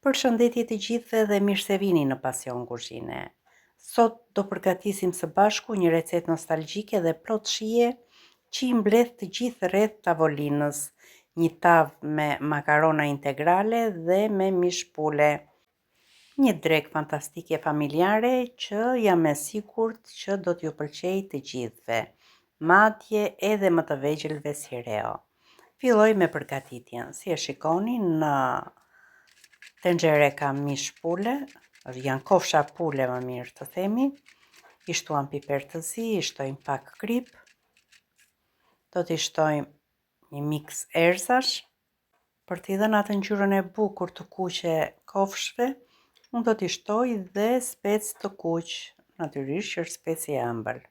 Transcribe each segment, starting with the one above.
Përshëndetje të gjithëve dhe mirë se vini në Pasion Kuzhine. Sot do përgatisim së bashku një recetë nostalgjike dhe plot shije që i mbledh të gjithë rreth tavolinës, një tavë me makarona integrale dhe me mish pule. Një drekë fantastike familjare që jam e sigurt që do t'ju pëlqejë të gjithëve, madje edhe më të vegjëlve si Reo. Filloj me përgatitjen. Si e shikoni, në tenxhere kam mish pule, janë kofsha pule më mirë të themi, i shtuam piper të zi, i shtojmë pak krip, do t'i shtojmë një mix erzash, për t'i dhënë atë ngjyrën e bukur të kuqe kofshëve, unë do t'i shtoj dhe spec të kuq, natyrisht që është speci e ëmbël.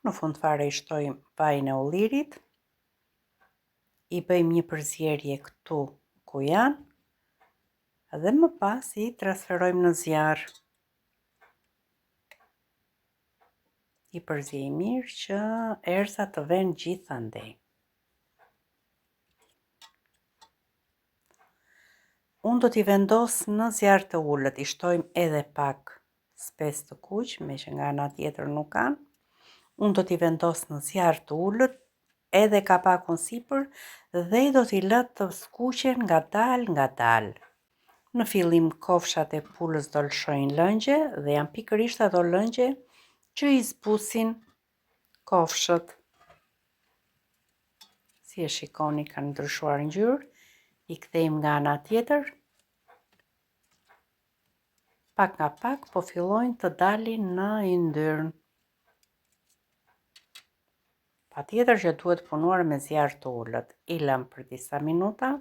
Në fund fare i shtojmë vajin e ullirit, i bëjmë një përzierje këtu ku janë, dhe më pas i transferojmë në zjarr. I përziej mirë që erëza të venë gjithandej. Unë do t'i vendos në zjarr të ullët, i shtojmë edhe pak spec të kuq, me që nga ana tjetër nuk kanë. Unë do t'i vendos në zjarr të ullët, edhe kapakun sipër dhe i do t'i lë të skuqen ngadalë. Në fillim kofshat e pulës do lëshojnë lëngje dhe janë pikërisht ato lëngje që i zbusin kofshët. Si e shikoni kanë ndryshuar ngjyrë, i kthejmë nga ana tjetër. Pak nga pak po fillojnë të dalin në yndyrn. Patjetër që duhet punuar me zjarr të ullët. I lëm për disa minuta.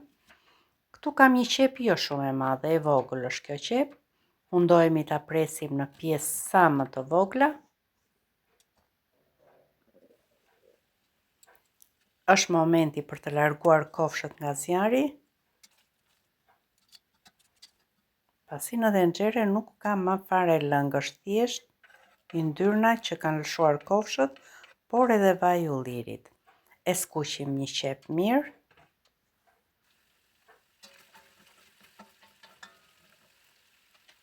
Këtu kam një qep jo shumë e madhe, e vogël është kjo qep. Mundohemi ta presim në pjesë sa më të vogla. Është momenti për të larguar kofshët nga zjarri. Pasi në tenxhere nuk ka më fare lëngë, është thjesht yndyrna që kanë lëshuar kofshët, por edhe vaji i ullirit. E skuqim një qep mirë.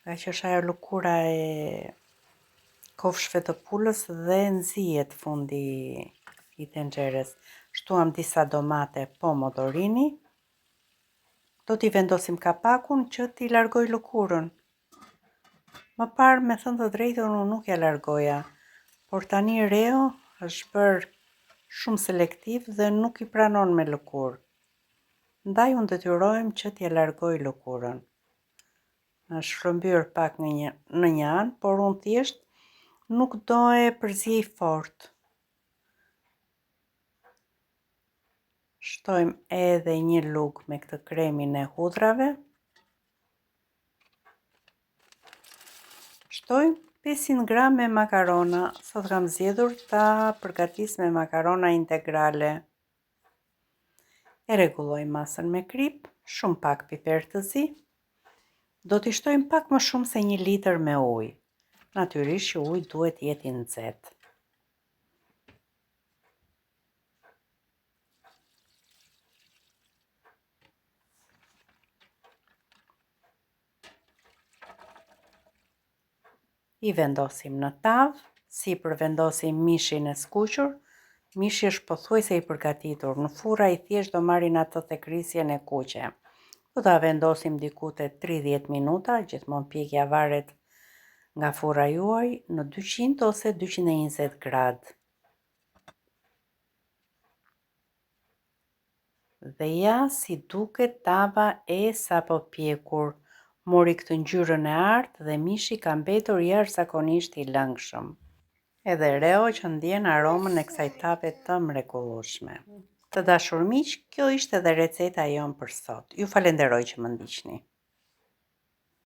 Nga që është ajo lëkura e kofshëve të pulës dhe nxihet fundi i tenxheres. Shtuam disa domate pomodorini. Do t'i vendosim kapakun që t'i largoj lëkurën. Më parë, me thënë të drejtën, unë nuk ja largoja, por tani Reo është bërë shumë selektiv dhe nuk i pranon me lëkurë. Ndaj unë detyrojmë që t'ja largoj lëkurën. Është shkëmbyer pak në një anë, por unë thjesht nuk do e përziej fort. Shtojmë edhe një lugë me këtë kremin e hudrave. Shtojmë 500 gram me makarona. Sot kam zgjedhur ta përgatis me makarona integrale. E rregulloj masën me krip, shumë pak piper të zi. Do t'i shtojmë pak më shumë se 1 litër me ujë. Natyrisht që uji duhet jetë i nxehtë. I vendosim në tavë, sipër vendosim mishin e skuqur. Mishi është pothuajse i përgatitur, në furra i thjesht do marrin atë thekrisjen e kuqe. Do ta vendosim diku te 30 minuta, gjithmonë pjekja varet nga furra juaj, në 200 ose 220 gradë. Dhe ja si duket tava e sapo pjekur. Mori këtë ngjyrën e artë dhe mishi ka mbetur jashtëzakonisht i lëngshëm. Edhe Reo që ndjen aromën e kësaj tave të mrekullueshme. Të dashur miq, kjo ishte edhe receta jonë për sot. Ju falenderoj që më ndiqni.